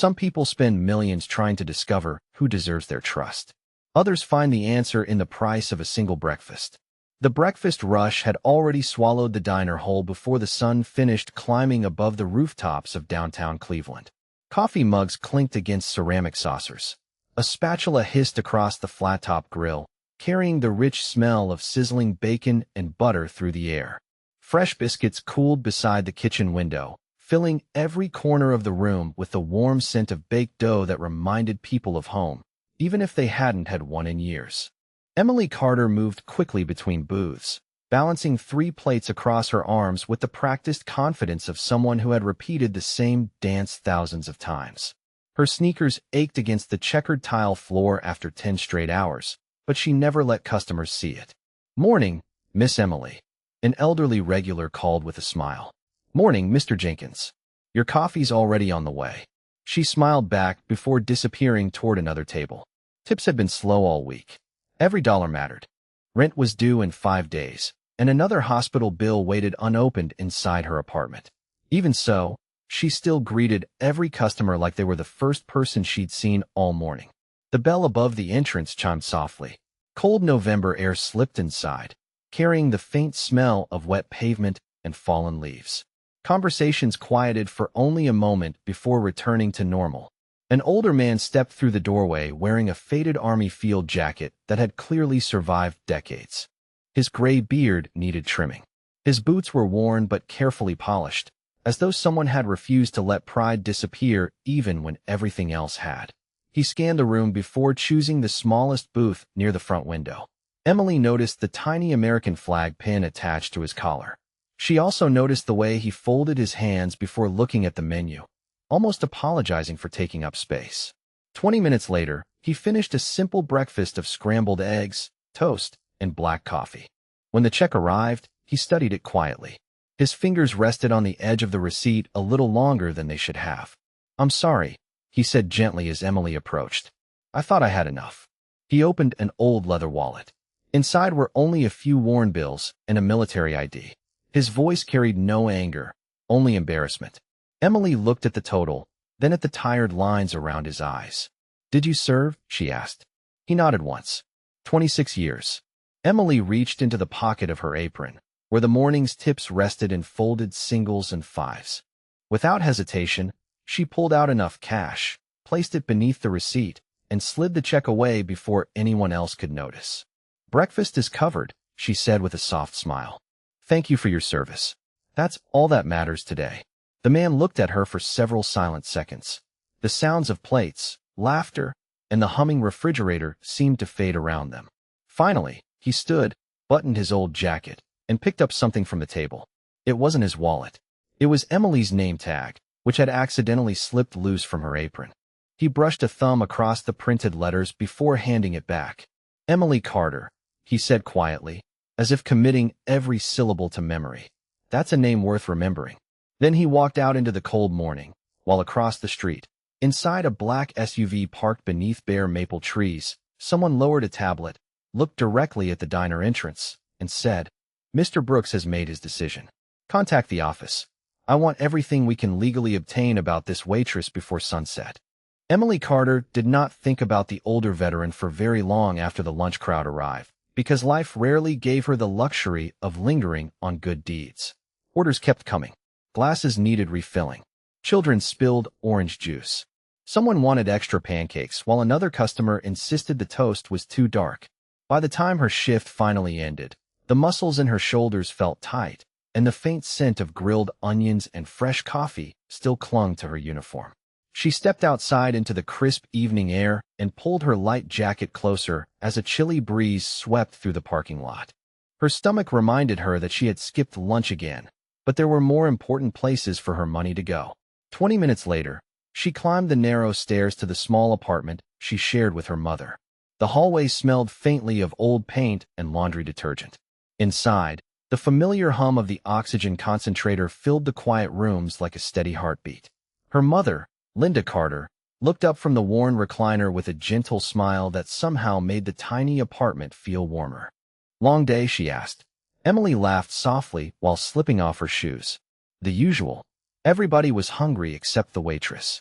Some people spend millions trying to discover who deserves their trust. Others find the answer in the price of a single breakfast. The breakfast rush had already swallowed the diner whole before the sun finished climbing above the rooftops of downtown Cleveland. Coffee mugs clinked against ceramic saucers. A spatula hissed across the flat-top grill, carrying the rich smell of sizzling bacon and butter through the air. Fresh biscuits cooled beside the kitchen window, filling every corner of the room with the warm scent of baked dough that reminded people of home, even if they hadn't had one in years. Emily Carter moved quickly between booths, balancing 3 plates across her arms with the practiced confidence of someone who had repeated the same dance thousands of times. Her sneakers ached against the checkered tile floor after 10 straight hours, but she never let customers see it. "Morning, Miss Emily," an elderly regular called with a smile. "Morning, Mr. Jenkins. Your coffee's already on the way." She smiled back before disappearing toward another table. Tips had been slow all week. Every dollar mattered. Rent was due in 5 days, and another hospital bill waited unopened inside her apartment. Even so, she still greeted every customer like they were the first person she'd seen all morning. The bell above the entrance chimed softly. Cold November air slipped inside, carrying the faint smell of wet pavement and fallen leaves. Conversations quieted for only a moment before returning to normal. An older man stepped through the doorway wearing a faded army field jacket that had clearly survived decades. His gray beard needed trimming. His boots were worn but carefully polished, as though someone had refused to let pride disappear even when everything else had. He scanned the room before choosing the smallest booth near the front window. Emily noticed the tiny American flag pin attached to his collar. She also noticed the way he folded his hands before looking at the menu, almost apologizing for taking up space. 20 minutes later, he finished a simple breakfast of scrambled eggs, toast, and black coffee. When the check arrived, he studied it quietly. His fingers rested on the edge of the receipt a little longer than they should have. "I'm sorry," he said gently as Emily approached. "I thought I had enough." He opened an old leather wallet. Inside were only a few worn bills and a military ID. His voice carried no anger, only embarrassment. Emily looked at the total, then at the tired lines around his eyes. "Did you serve?" she asked. He nodded once. 26 years. Emily reached into the pocket of her apron, where the morning's tips rested in folded singles and fives. Without hesitation, she pulled out enough cash, placed it beneath the receipt, and slid the check away before anyone else could notice. "Breakfast is covered," she said with a soft smile. "Thank you for your service. That's all that matters today." The man looked at her for several silent seconds. The sounds of plates, laughter, and the humming refrigerator seemed to fade around them. Finally, he stood, buttoned his old jacket, and picked up something from the table. It wasn't his wallet. It was Emily's name tag, which had accidentally slipped loose from her apron. He brushed a thumb across the printed letters before handing it back. "Emily Carter," he said quietly, as if committing every syllable to memory. "That's a name worth remembering." Then he walked out into the cold morning, while across the street, inside a black SUV parked beneath bare maple trees, someone lowered a tablet, looked directly at the diner entrance, and said, "Mr. Brooks has made his decision. Contact the office. I want everything we can legally obtain about this waitress before sunset." Emily Carter did not think about the older veteran for very long after the lunch crowd arrived, because life rarely gave her the luxury of lingering on good deeds. Orders kept coming. Glasses needed refilling. Children spilled orange juice. Someone wanted extra pancakes, while another customer insisted the toast was too dark. By the time her shift finally ended, the muscles in her shoulders felt tight, and the faint scent of grilled onions and fresh coffee still clung to her uniform. She stepped outside into the crisp evening air and pulled her light jacket closer as a chilly breeze swept through the parking lot. Her stomach reminded her that she had skipped lunch again, but there were more important places for her money to go. 20 minutes later, she climbed the narrow stairs to the small apartment she shared with her mother. The hallway smelled faintly of old paint and laundry detergent. Inside, the familiar hum of the oxygen concentrator filled the quiet rooms like a steady heartbeat. Her mother, Linda Carter, looked up from the worn recliner with a gentle smile that somehow made the tiny apartment feel warmer. "Long day?" she asked. Emily laughed softly while slipping off her shoes. "The usual. Everybody was hungry except the waitress."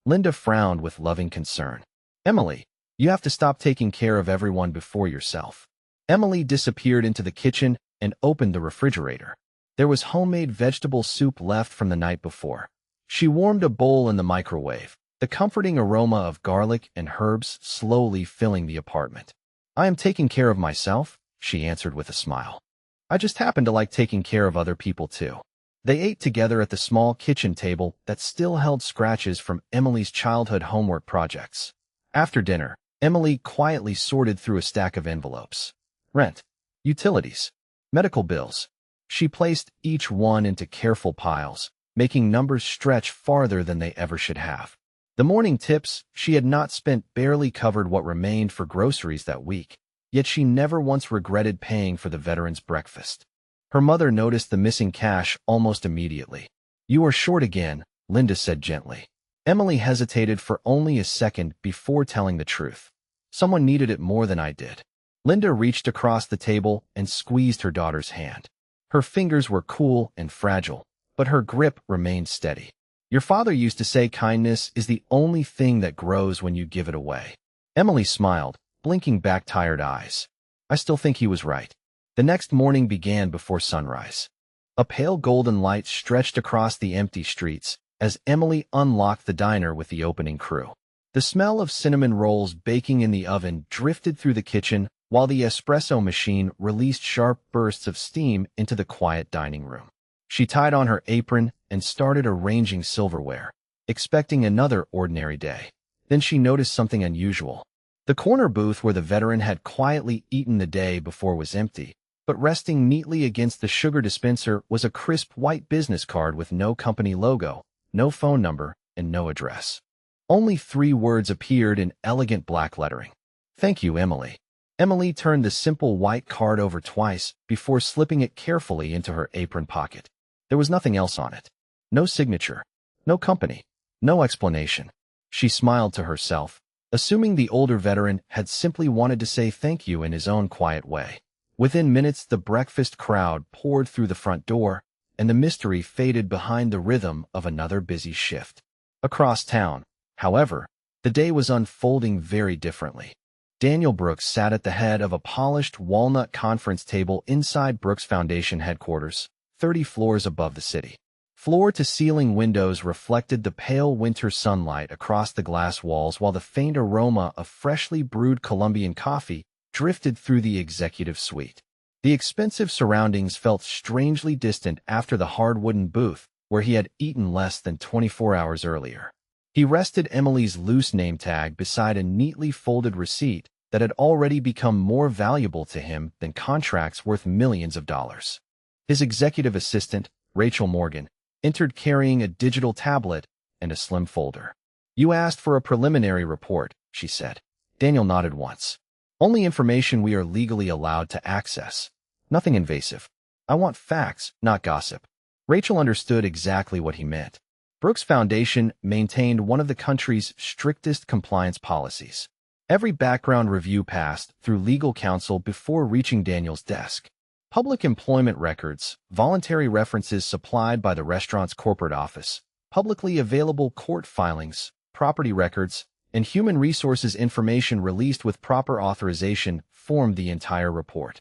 Linda frowned with loving concern. Emily, you have to stop taking care of everyone before yourself. Emily disappeared into the kitchen and opened the refrigerator. There was homemade vegetable soup left from the night before. She warmed a bowl in the microwave, the comforting aroma of garlic and herbs slowly filling the apartment. I am taking care of myself, she answered with a smile. I just happen to like taking care of other people too. They ate together at the small kitchen table that still held scratches from Emily's childhood homework projects. After dinner, Emily quietly sorted through a stack of envelopes. Rent, utilities, medical bills. She placed each one into careful piles, making numbers stretch farther than they ever should have. The morning tips she had not spent barely covered what remained for groceries that week, yet she never once regretted paying for the veteran's breakfast. Her mother noticed the missing cash almost immediately. You are short again, Linda said gently. Emily hesitated for only a second before telling the truth. Someone needed it more than I did. Linda reached across the table and squeezed her daughter's hand. Her fingers were cool and fragile, but her grip remained steady. Your father used to say kindness is the only thing that grows when you give it away. Emily smiled, blinking back tired eyes. I still think he was right. The next morning began before sunrise. A pale golden light stretched across the empty streets as Emily unlocked the diner with the opening crew. The smell of cinnamon rolls baking in the oven drifted through the kitchen while the espresso machine released sharp bursts of steam into the quiet dining room. She tied on her apron and started arranging silverware, expecting another ordinary day. Then she noticed something unusual. The corner booth where the veteran had quietly eaten the day before was empty, but resting neatly against the sugar dispenser was a crisp white business card with no company logo, no phone number, and no address. Only 3 words appeared in elegant black lettering. Thank you, Emily. Emily turned the simple white card over twice before slipping it carefully into her apron pocket. There was nothing else on it. No signature, no company, no explanation. She smiled to herself, assuming the older veteran had simply wanted to say thank you in his own quiet way. Within minutes, the breakfast crowd poured through the front door, and the mystery faded behind the rhythm of another busy shift. Across town, however, the day was unfolding very differently. Daniel Brooks sat at the head of a polished walnut conference table inside Brooks Foundation headquarters, 30 floors above the city. Floor-to-ceiling windows reflected the pale winter sunlight across the glass walls while the faint aroma of freshly brewed Colombian coffee drifted through the executive suite. The expensive surroundings felt strangely distant after the hard wooden booth where he had eaten less than 24 hours earlier. He rested Emily's loose name tag beside a neatly folded receipt that had already become more valuable to him than contracts worth millions of dollars. His executive assistant, Rachel Morgan, entered carrying a digital tablet and a slim folder. You asked for a preliminary report, she said. Daniel nodded once. Only information we are legally allowed to access. Nothing invasive. I want facts, not gossip. Rachel understood exactly what he meant. Brooks Foundation maintained one of the country's strictest compliance policies. Every background review passed through legal counsel before reaching Daniel's desk. Public employment records, voluntary references supplied by the restaurant's corporate office, publicly available court filings, property records, and human resources information released with proper authorization formed the entire report.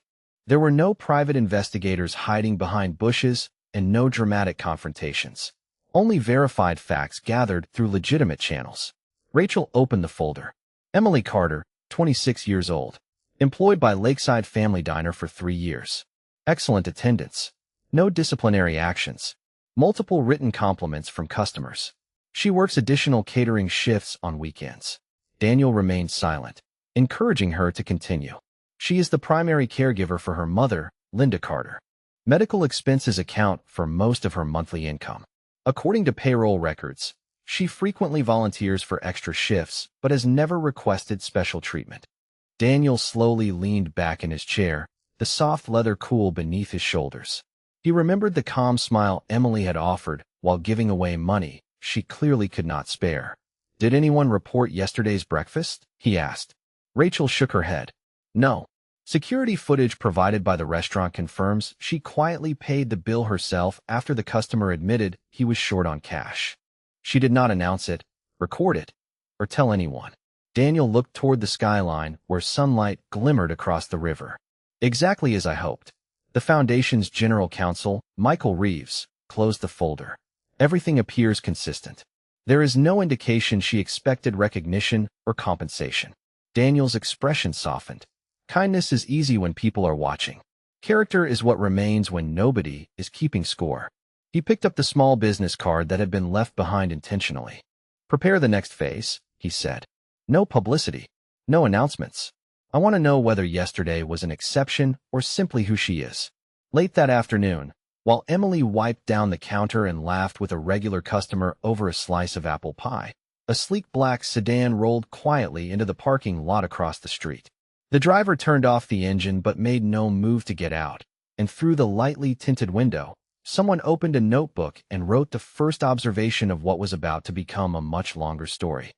There were no private investigators hiding behind bushes and no dramatic confrontations. Only verified facts gathered through legitimate channels. Rachel opened the folder. Emily Carter, 26 years old. Employed by Lakeside Family Diner for 3 years. Excellent attendance. No disciplinary actions. Multiple written compliments from customers. She works additional catering shifts on weekends. Daniel remained silent, encouraging her to continue. She is the primary caregiver for her mother, Linda Carter. Medical expenses account for most of her monthly income. According to payroll records, she frequently volunteers for extra shifts but has never requested special treatment. Daniel slowly leaned back in his chair, the soft leather cool beneath his shoulders. He remembered the calm smile Emily had offered while giving away money she clearly could not spare. Did anyone report yesterday's breakfast? He asked. Rachel shook her head. No. Security footage provided by the restaurant confirms she quietly paid the bill herself after the customer admitted he was short on cash. She did not announce it, Record it, or tell anyone. Daniel looked toward the skyline where sunlight glimmered across the river. Exactly as I hoped. The Foundation's General Counsel, Michael Reeves, closed the folder. Everything appears consistent. There is no indication she expected recognition or compensation. Daniel's expression softened. Kindness is easy when people are watching. Character is what remains when nobody is keeping score. He picked up the small business card that had been left behind intentionally. Prepare the next phase, he said. No publicity. No announcements. I want to know whether yesterday was an exception or simply who she is. Late that afternoon, while Emily wiped down the counter and laughed with a regular customer over a slice of apple pie, a sleek black sedan rolled quietly into the parking lot across the street. The driver turned off the engine but made no move to get out, and through the lightly tinted window, someone opened a notebook and wrote the first observation of what was about to become a much longer story.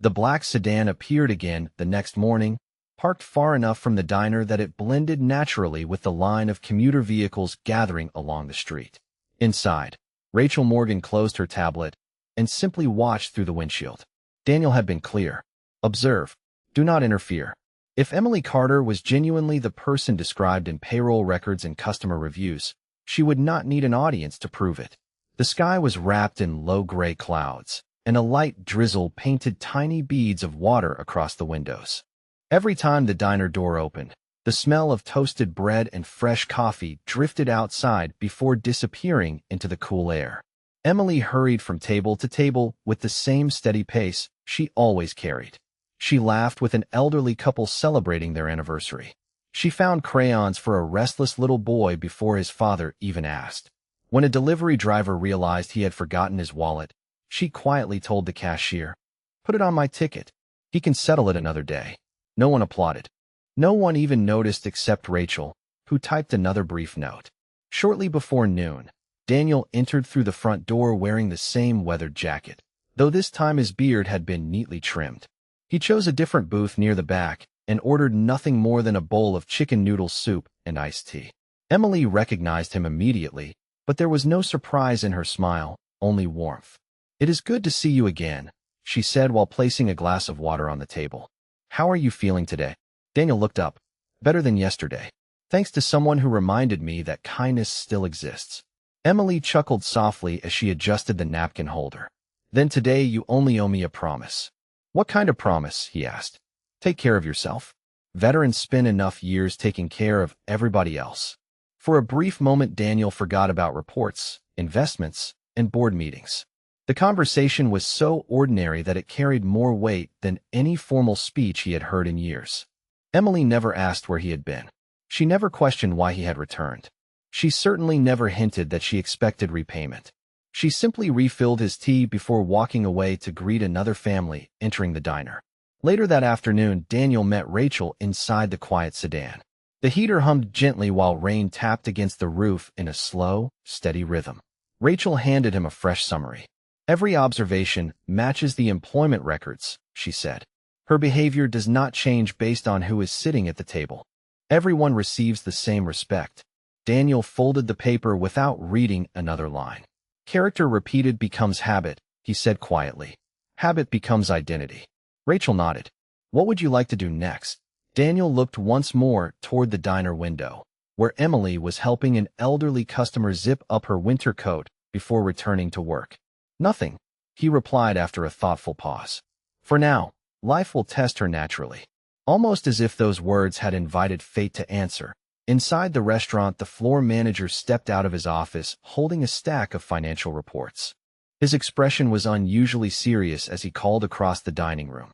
The black sedan appeared again the next morning, parked far enough from the diner that it blended naturally with the line of commuter vehicles gathering along the street. Inside, Rachel Morgan closed her tablet and simply watched through the windshield. Daniel had been clear. Observe. Do not interfere. If Emily Carter was genuinely the person described in payroll records and customer reviews, she would not need an audience to prove it. The sky was wrapped in low gray clouds, and a light drizzle painted tiny beads of water across the windows. Every time the diner door opened, the smell of toasted bread and fresh coffee drifted outside before disappearing into the cool air. Emily hurried from table to table with the same steady pace she always carried. She laughed with an elderly couple celebrating their anniversary. She found crayons for a restless little boy before his father even asked. When a delivery driver realized he had forgotten his wallet, she quietly told the cashier, "Put it on my ticket. He can settle it another day." No one applauded. No one even noticed except Rachel, who typed another brief note. Shortly before noon, Daniel entered through the front door wearing the same weathered jacket, though this time his beard had been neatly trimmed. He chose a different booth near the back and ordered nothing more than a bowl of chicken noodle soup and iced tea. Emily recognized him immediately, but there was no surprise in her smile, only warmth. "It is good to see you again," she said while placing a glass of water on the table. "How are you feeling today?" Daniel looked up. "Better than yesterday. Thanks to someone who reminded me that kindness still exists." Emily chuckled softly as she adjusted the napkin holder. "Then today you only owe me a promise." "What kind of promise?" he asked. "Take care of yourself." Veterans spend enough years taking care of everybody else. For a brief moment, Daniel forgot about reports, investments, and board meetings. The conversation was so ordinary that it carried more weight than any formal speech he had heard in years. Emily never asked where he had been. She never questioned why he had returned. She certainly never hinted that she expected repayment. She simply refilled his tea before walking away to greet another family entering the diner. Later that afternoon, Daniel met Rachel inside the quiet sedan. The heater hummed gently while rain tapped against the roof in a slow, steady rhythm. Rachel handed him a fresh summary. "Every observation matches the employment records," she said. "Her behavior does not change based on who is sitting at the table. Everyone receives the same respect." Daniel folded the paper without reading another line. "Character repeated becomes habit," he said quietly. "Habit becomes identity." Rachel nodded. "What would you like to do next?" Daniel looked once more toward the diner window, where Emily was helping an elderly customer zip up her winter coat before returning to work. "Nothing," he replied after a thoughtful pause. "For now, life will test her naturally." Almost as if those words had invited fate to answer, inside the restaurant, the floor manager stepped out of his office holding a stack of financial reports. His expression was unusually serious as he called across the dining room.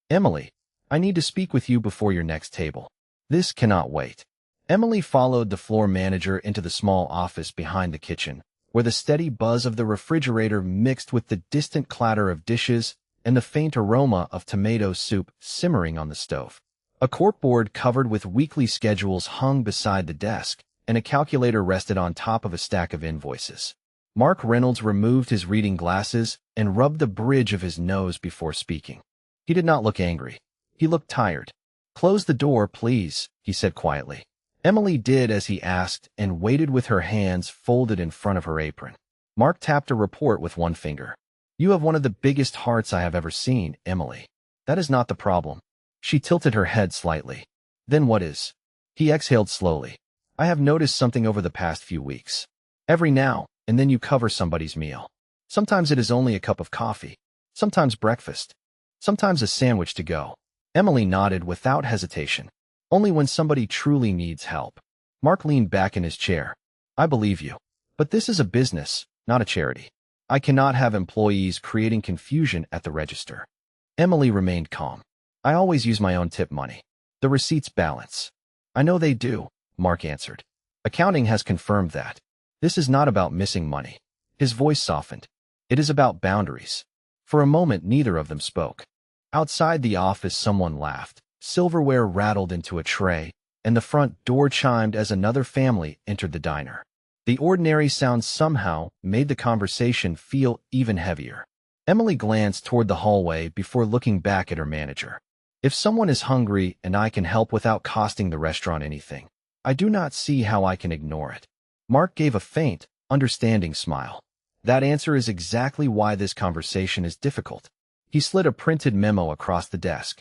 "Emily, I need to speak with you before your next table. This cannot wait." Emily followed the floor manager into the small office behind the kitchen, where the steady buzz of the refrigerator mixed with the distant clatter of dishes and the faint aroma of tomato soup simmering on the stove. A corkboard covered with weekly schedules hung beside the desk, and a calculator rested on top of a stack of invoices. Mark Reynolds removed his reading glasses and rubbed the bridge of his nose before speaking. He did not look angry. He looked tired. "Close the door, please," he said quietly. Emily did as he asked and waited with her hands folded in front of her apron. Mark tapped a report with one finger. You have one of the biggest hearts I have ever seen, Emily. That is not the problem. She tilted her head slightly. Then what is? He exhaled slowly. I have noticed something over the past few weeks. Every now and then you cover somebody's meal. Sometimes it is only a cup of coffee. Sometimes breakfast. Sometimes a sandwich to go. Emily nodded without hesitation. Only when somebody truly needs help. Mark leaned back in his chair. I believe you. But this is a business, not a charity. I cannot have employees creating confusion at the register. Emily remained calm. I always use my own tip money. The receipts balance. I know they do, Mark answered. Accounting has confirmed that. This is not about missing money. His voice softened. It is about boundaries. For a moment, neither of them spoke. Outside the office, someone laughed. Silverware rattled into a tray, and the front door chimed as another family entered the diner. The ordinary sound somehow made the conversation feel even heavier. Emily glanced toward the hallway before looking back at her manager. If someone is hungry and I can help without costing the restaurant anything, I do not see how I can ignore it. Mark gave a faint, understanding smile. That answer is exactly why this conversation is difficult. He slid a printed memo across the desk.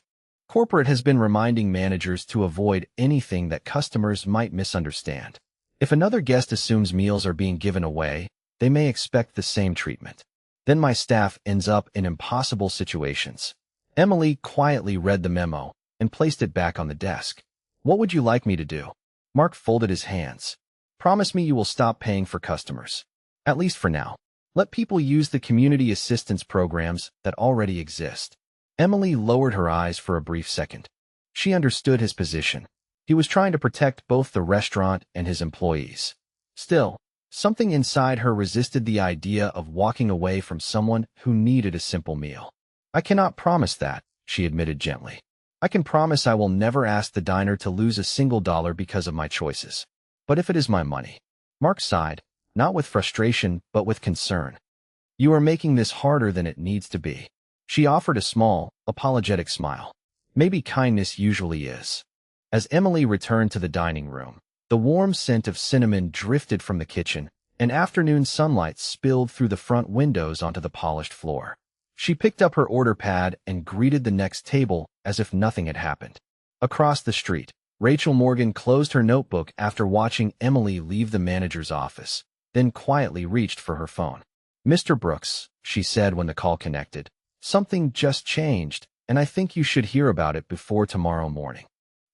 Corporate has been reminding managers to avoid anything that customers might misunderstand. If another guest assumes meals are being given away, they may expect the same treatment. Then my staff ends up in impossible situations. Emily quietly read the memo and placed it back on the desk. What would you like me to do? Mark folded his hands. Promise me you will stop paying for customers. At least for now. Let people use the community assistance programs that already exist. Emily lowered her eyes for a brief second. She understood his position. He was trying to protect both the restaurant and his employees. Still, something inside her resisted the idea of walking away from someone who needed a simple meal. I cannot promise that, she admitted gently. I can promise I will never ask the diner to lose a single dollar because of my choices. But if it is my money. Mark sighed, not with frustration, but with concern. You are making this harder than it needs to be. She offered a small, apologetic smile. Maybe kindness usually is. As Emily returned to the dining room, the warm scent of cinnamon drifted from the kitchen, and afternoon sunlight spilled through the front windows onto the polished floor. She picked up her order pad and greeted the next table as if nothing had happened. Across the street, Rachel Morgan closed her notebook after watching Emily leave the manager's office, then quietly reached for her phone. Mr. Brooks, she said when the call connected, something just changed, and I think you should hear about it before tomorrow morning.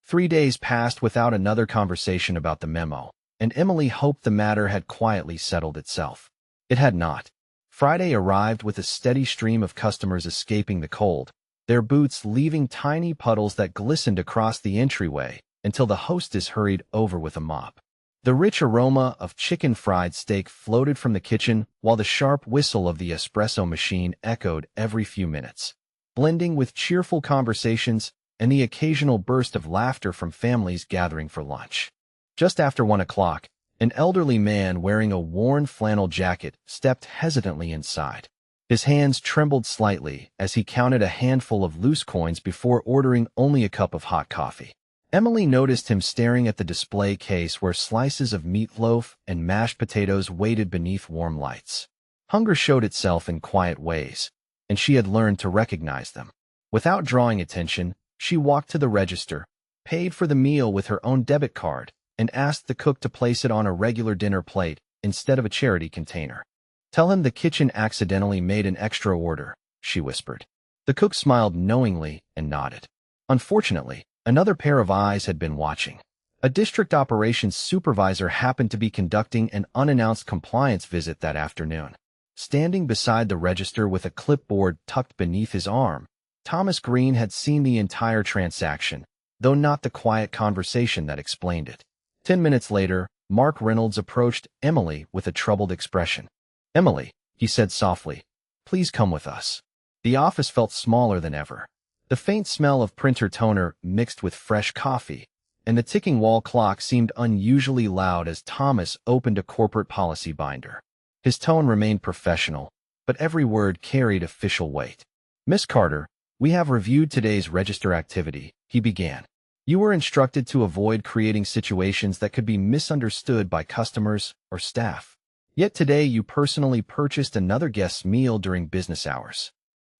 3 days passed without another conversation about the memo, and Emily hoped the matter had quietly settled itself. It had not. Friday arrived with a steady stream of customers escaping the cold, their boots leaving tiny puddles that glistened across the entryway until the hostess hurried over with a mop. The rich aroma of chicken fried steak floated from the kitchen while the sharp whistle of the espresso machine echoed every few minutes, blending with cheerful conversations and the occasional burst of laughter from families gathering for lunch. Just after 1 o'clock, an elderly man wearing a worn flannel jacket stepped hesitantly inside. His hands trembled slightly as he counted a handful of loose coins before ordering only a cup of hot coffee. Emily noticed him staring at the display case where slices of meatloaf and mashed potatoes waited beneath warm lights. Hunger showed itself in quiet ways, and she had learned to recognize them. Without drawing attention, she walked to the register, paid for the meal with her own debit card, and asked the cook to place it on a regular dinner plate instead of a charity container. Tell him the kitchen accidentally made an extra order, she whispered. The cook smiled knowingly and nodded. Unfortunately, another pair of eyes had been watching. A district operations supervisor happened to be conducting an unannounced compliance visit that afternoon. Standing beside the register with a clipboard tucked beneath his arm, Thomas Green had seen the entire transaction, though not the quiet conversation that explained it. 10 minutes later, Mark Reynolds approached Emily with a troubled expression. Emily, he said softly, please come with us. The office felt smaller than ever. The faint smell of printer toner mixed with fresh coffee, and the ticking wall clock seemed unusually loud as Thomas opened a corporate policy binder. His tone remained professional, but every word carried official weight. Miss Carter, we have reviewed today's register activity, he began. You were instructed to avoid creating situations that could be misunderstood by customers or staff. Yet today you personally purchased another guest's meal during business hours.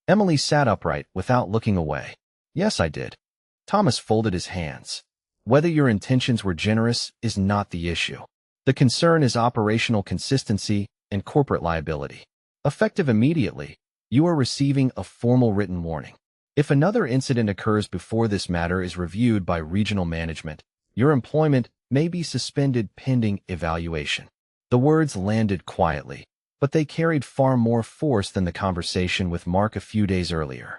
Emily sat upright without looking away. Yes, I did. Thomas folded his hands. Whether your intentions were generous is not the issue. The concern is operational consistency and corporate liability. Effective immediately, you are receiving a formal written warning. If another incident occurs before this matter is reviewed by regional management, your employment may be suspended pending evaluation. The words landed quietly, but they carried far more force than the conversation with Mark a few days earlier.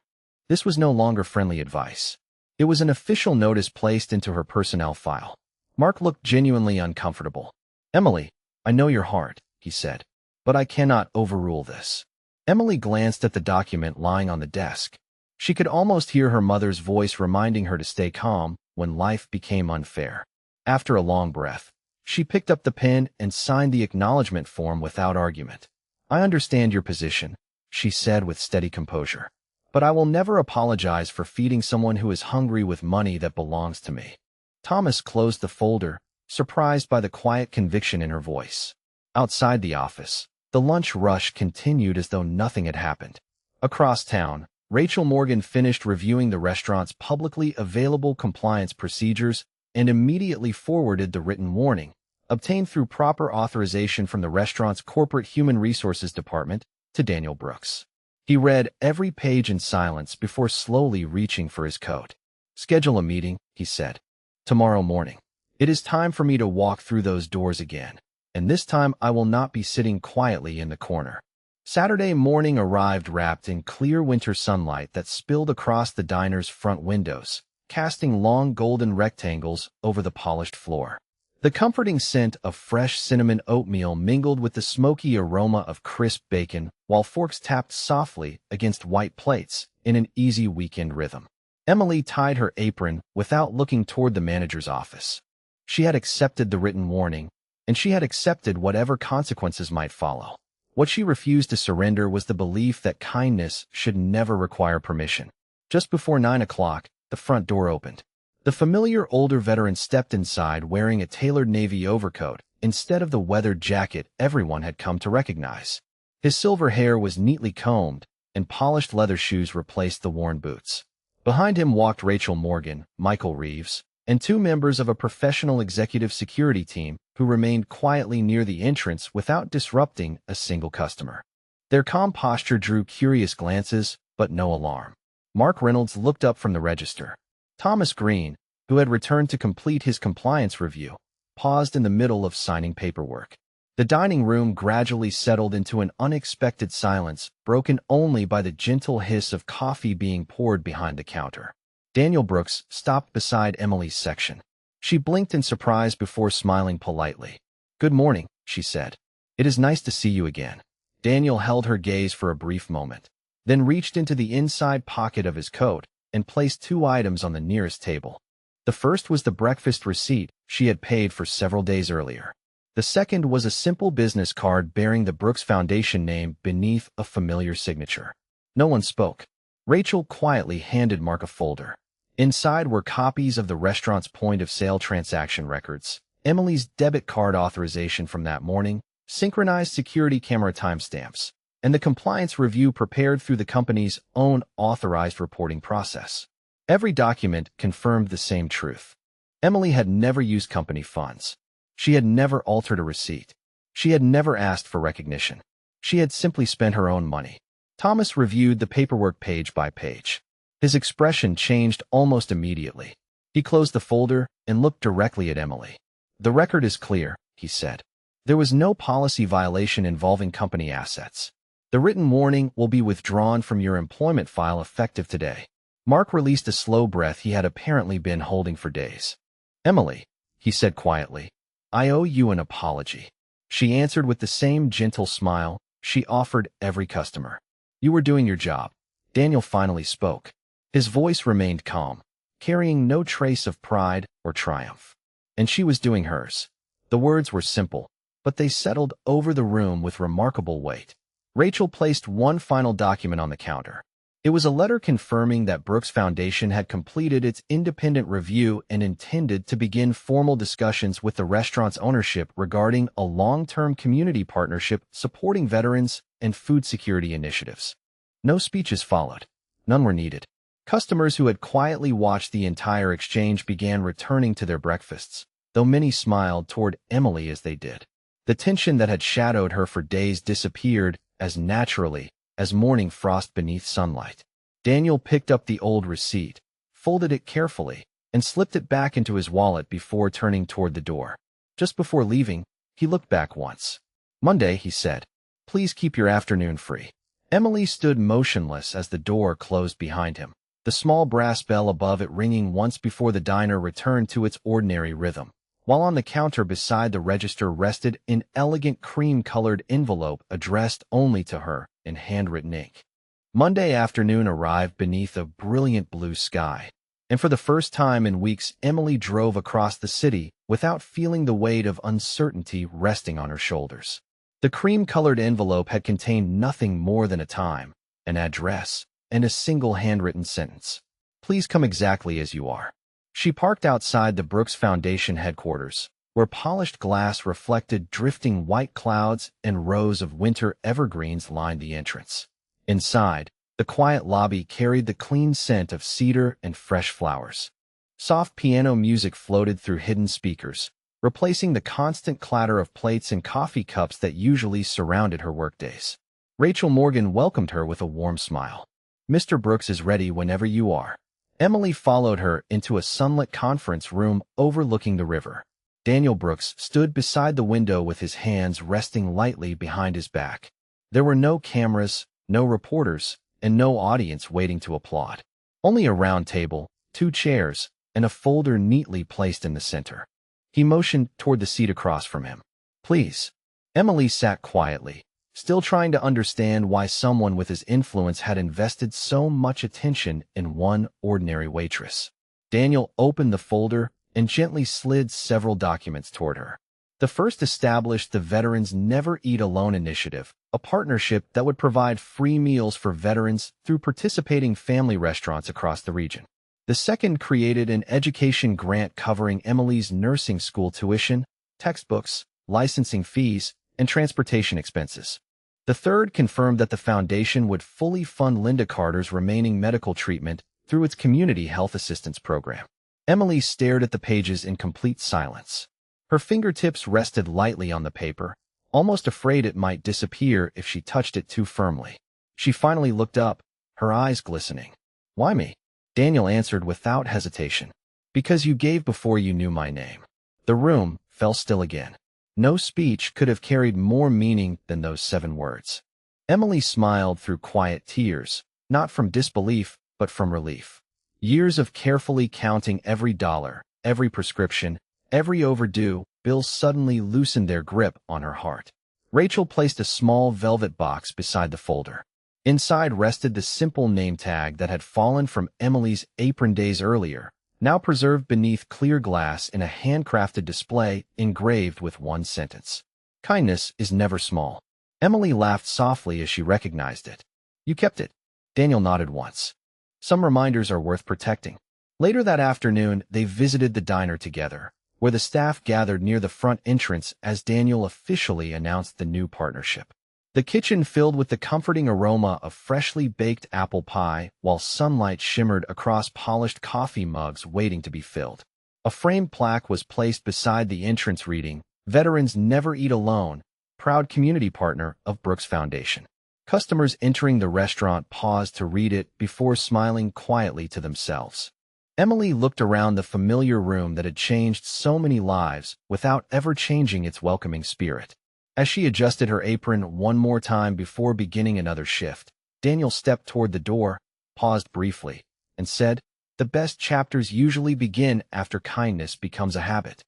This was no longer friendly advice. It was an official notice placed into her personnel file. Mark looked genuinely uncomfortable. Emily, I know your heart, he said, but I cannot overrule this. Emily glanced at the document lying on the desk. She could almost hear her mother's voice reminding her to stay calm when life became unfair. After a long breath, she picked up the pen and signed the acknowledgement form without argument. I understand your position, she said with steady composure, but I will never apologize for feeding someone who is hungry with money that belongs to me. Thomas closed the folder, surprised by the quiet conviction in her voice. Outside the office, the lunch rush continued as though nothing had happened. Across town, Rachel Morgan finished reviewing the restaurant's publicly available compliance procedures and immediately forwarded the written warning, obtained through proper authorization from the restaurant's corporate human resources department, to Daniel Brooks. He read every page in silence before slowly reaching for his coat. Schedule a meeting, he said. Tomorrow morning. It is time for me to walk through those doors again, and this time I will not be sitting quietly in the corner. Saturday morning arrived wrapped in clear winter sunlight that spilled across the diner's front windows, casting long golden rectangles over the polished floor. The comforting scent of fresh cinnamon oatmeal mingled with the smoky aroma of crisp bacon, while forks tapped softly against white plates in an easy weekend rhythm. Emily tied her apron without looking toward the manager's office. She had accepted the written warning, and she had accepted whatever consequences might follow. What she refused to surrender was the belief that kindness should never require permission. Just before 9 o'clock, the front door opened. The familiar older veteran stepped inside wearing a tailored navy overcoat instead of the weathered jacket everyone had come to recognize. His silver hair was neatly combed, and polished leather shoes replaced the worn boots. Behind him walked Rachel Morgan, Michael Reeves, and 2 members of a professional executive security team who remained quietly near the entrance without disrupting a single customer. Their calm posture drew curious glances, but no alarm. Mark Reynolds looked up from the register. Thomas Green, who had returned to complete his compliance review, paused in the middle of signing paperwork. The dining room gradually settled into an unexpected silence, broken only by the gentle hiss of coffee being poured behind the counter. Daniel Brooks stopped beside Emily's section. She blinked in surprise before smiling politely. "Good morning," she said. "It is nice to see you again." Daniel held her gaze for a brief moment, then reached into the inside pocket of his coat and placed 2 items on the nearest table. The first was the breakfast receipt she had paid for several days earlier. The second was a simple business card bearing the Brooks Foundation name beneath a familiar signature. No one spoke. Rachel quietly handed Mark a folder. Inside were copies of the restaurant's point-of-sale transaction records, Emily's debit card authorization from that morning, synchronized security camera timestamps, and the compliance review prepared through the company's own authorized reporting process. Every document confirmed the same truth. Emily had never used company funds. She had never altered a receipt. She had never asked for recognition. She had simply spent her own money. Thomas reviewed the paperwork page by page. His expression changed almost immediately. He closed the folder and looked directly at Emily. "The record is clear," he said. "There was no policy violation involving company assets. The written warning will be withdrawn from your employment file effective today." Mark released a slow breath he had apparently been holding for days. "Emily," he said quietly, "I owe you an apology." She answered with the same gentle smile she offered every customer. "You were doing your job." Daniel finally spoke. His voice remained calm, carrying no trace of pride or triumph. And she was doing hers. The words were simple, but they settled over the room with remarkable weight. Rachel placed one final document on the counter. It was a letter confirming that Brooks Foundation had completed its independent review and intended to begin formal discussions with the restaurant's ownership regarding a long-term community partnership supporting veterans and food security initiatives. No speeches followed. None were needed. Customers who had quietly watched the entire exchange began returning to their breakfasts, though many smiled toward Emily as they did. The tension that had shadowed her for days disappeared as naturally as morning frost beneath sunlight. Daniel picked up the old receipt, folded it carefully, and slipped it back into his wallet before turning toward the door. Just before leaving, he looked back once. "Monday," he said. "Please keep your afternoon free." Emily stood motionless as the door closed behind him, the small brass bell above it ringing once before the diner returned to its ordinary rhythm, while on the counter beside the register rested an elegant cream-colored envelope addressed only to her in handwritten ink. Monday afternoon arrived beneath a brilliant blue sky, and for the first time in weeks Emily drove across the city without feeling the weight of uncertainty resting on her shoulders. The cream-colored envelope had contained nothing more than a time, an address, and a single handwritten sentence. "Please come exactly as you are." She parked outside the Brooks Foundation headquarters, where polished glass reflected drifting white clouds and rows of winter evergreens lined the entrance. Inside, the quiet lobby carried the clean scent of cedar and fresh flowers. Soft piano music floated through hidden speakers, replacing the constant clatter of plates and coffee cups that usually surrounded her workdays. Rachel Morgan welcomed her with a warm smile. "Mr. Brooks is ready whenever you are." Emily followed her into a sunlit conference room overlooking the river. Daniel Brooks stood beside the window with his hands resting lightly behind his back. There were no cameras, no reporters, and no audience waiting to applaud. Only a round table, 2 chairs, and a folder neatly placed in the center. He motioned toward the seat across from him. "Please." Emily sat quietly, still trying to understand why someone with his influence had invested so much attention in one ordinary waitress. Daniel opened the folder and gently slid several documents toward her. The first established the Veterans Never Eat Alone initiative, a partnership that would provide free meals for veterans through participating family restaurants across the region. The second created an education grant covering Emily's nursing school tuition, textbooks, licensing fees, and transportation expenses. The third confirmed that the foundation would fully fund Linda Carter's remaining medical treatment through its community health assistance program. Emily stared at the pages in complete silence. Her fingertips rested lightly on the paper, almost afraid it might disappear if she touched it too firmly. She finally looked up, her eyes glistening. "Why me?" Daniel answered without hesitation. "Because you gave before you knew my name." The room fell still again. No speech could have carried more meaning than those 7 words. Emily smiled through quiet tears, not from disbelief, but from relief. Years of carefully counting every dollar, every prescription, every overdue bill suddenly loosened their grip on her heart. Rachel placed a small velvet box beside the folder. Inside rested the simple name tag that had fallen from Emily's apron days earlier, now preserved beneath clear glass in a handcrafted display engraved with one sentence. "Kindness is never small." Emily laughed softly as she recognized it. "You kept it." Daniel nodded once. "Some reminders are worth protecting." Later that afternoon, they visited the diner together, where the staff gathered near the front entrance as Daniel officially announced the new partnership. The kitchen filled with the comforting aroma of freshly baked apple pie, while sunlight shimmered across polished coffee mugs waiting to be filled. A framed plaque was placed beside the entrance reading, "Veterans Never Eat Alone, proud community partner of Brooks Foundation." Customers entering the restaurant paused to read it before smiling quietly to themselves. Emily looked around the familiar room that had changed so many lives without ever changing its welcoming spirit. As she adjusted her apron one more time before beginning another shift, Daniel stepped toward the door, paused briefly, and said, "The best chapters usually begin after kindness becomes a habit."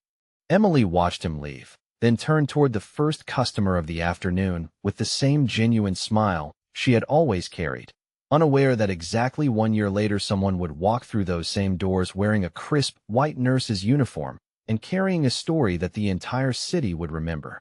Emily watched him leave, then turned toward the first customer of the afternoon with the same genuine smile she had always carried, unaware that exactly 1 year later someone would walk through those same doors wearing a crisp white nurse's uniform and carrying a story that the entire city would remember.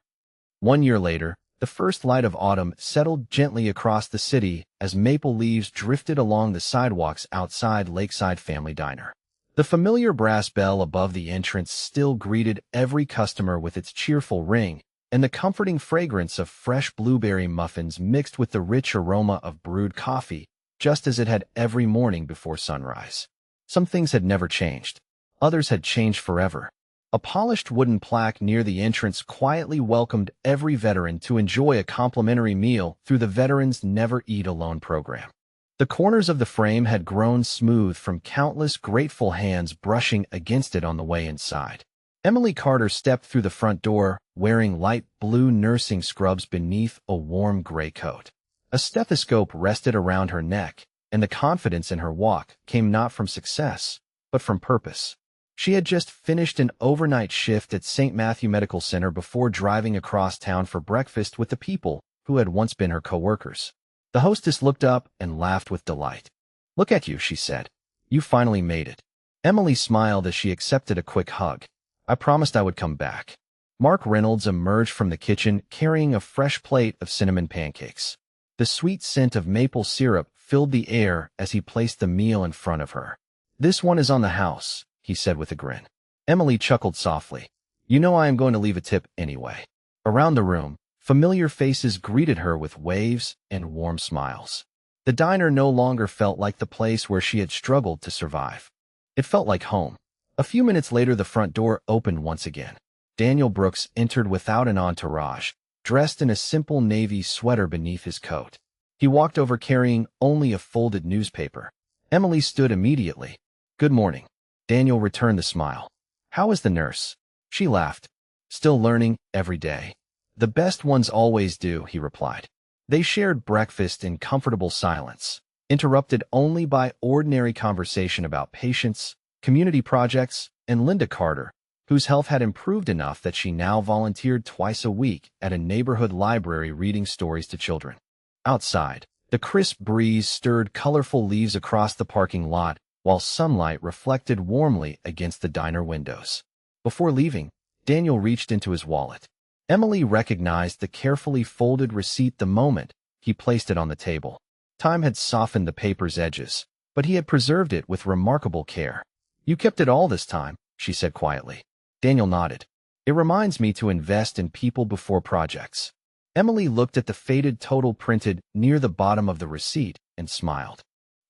1 year later, The first light of autumn settled gently across the city as maple leaves drifted along the sidewalks outside Lakeside Family Diner. The familiar brass bell above the entrance still greeted every customer with its cheerful ring, and the comforting fragrance of fresh blueberry muffins mixed with the rich aroma of brewed coffee, just as it had every morning before sunrise. Some things had never changed. Others had changed forever. A polished wooden plaque near the entrance quietly welcomed every veteran to enjoy a complimentary meal through the Veterans Never Eat Alone program. The corners of the frame had grown smooth from countless grateful hands brushing against it on the way inside. Emily Carter stepped through the front door, wearing light blue nursing scrubs beneath a warm gray coat. A stethoscope rested around her neck, and the confidence in her walk came not from success, but from purpose. She had just finished an overnight shift at St. Matthew Medical Center before driving across town for breakfast with the people who had once been her coworkers. The hostess looked up and laughed with delight. "Look at you," she said. "You finally made it." Emily smiled as she accepted a quick hug. "I promised I would come back." Mark Reynolds emerged from the kitchen carrying a fresh plate of cinnamon pancakes. The sweet scent of maple syrup filled the air as he placed the meal in front of her. "This one is on the house," he said with a grin. Emily chuckled softly. "You know I am going to leave a tip anyway." Around the room, familiar faces greeted her with waves and warm smiles. The diner no longer felt like the place where she had struggled to survive. It felt like home. A few minutes later, the front door opened once again. Daniel Brooks entered without an entourage, dressed in a simple navy sweater beneath his coat. He walked over carrying only a folded newspaper. Emily stood immediately. "Good morning." Daniel returned the smile. "How is the nurse?" She laughed. "Still learning every day." "The best ones always do," he replied. They shared breakfast in comfortable silence, interrupted only by ordinary conversation about patients, community projects, and Linda Carter, whose health had improved enough that she now volunteered twice a week at a neighborhood library reading stories to children. Outside, the crisp breeze stirred colorful leaves across the parking lot, while sunlight reflected warmly against the diner windows. Before leaving, Daniel reached into his wallet. Emily recognized the carefully folded receipt the moment he placed it on the table. Time had softened the paper's edges, but he had preserved it with remarkable care. "You kept it all this time," she said quietly. Daniel nodded. "It reminds me to invest in people before projects." Emily looked at the faded total printed near the bottom of the receipt and smiled.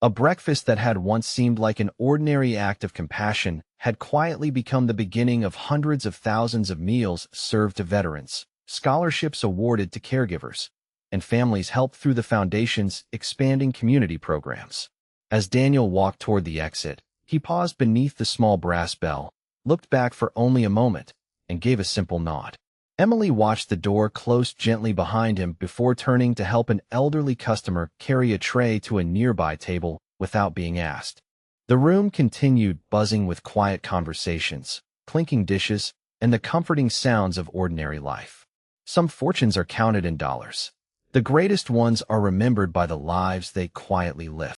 A breakfast that had once seemed like an ordinary act of compassion had quietly become the beginning of hundreds of thousands of meals served to veterans, scholarships awarded to caregivers, and families helped through the foundation's expanding community programs. As Daniel walked toward the exit, he paused beneath the small brass bell, looked back for only a moment, and gave a simple nod. Emily watched the door close gently behind him before turning to help an elderly customer carry a tray to a nearby table without being asked. The room continued buzzing with quiet conversations, clinking dishes, and the comforting sounds of ordinary life. Some fortunes are counted in dollars. The greatest ones are remembered by the lives they quietly live.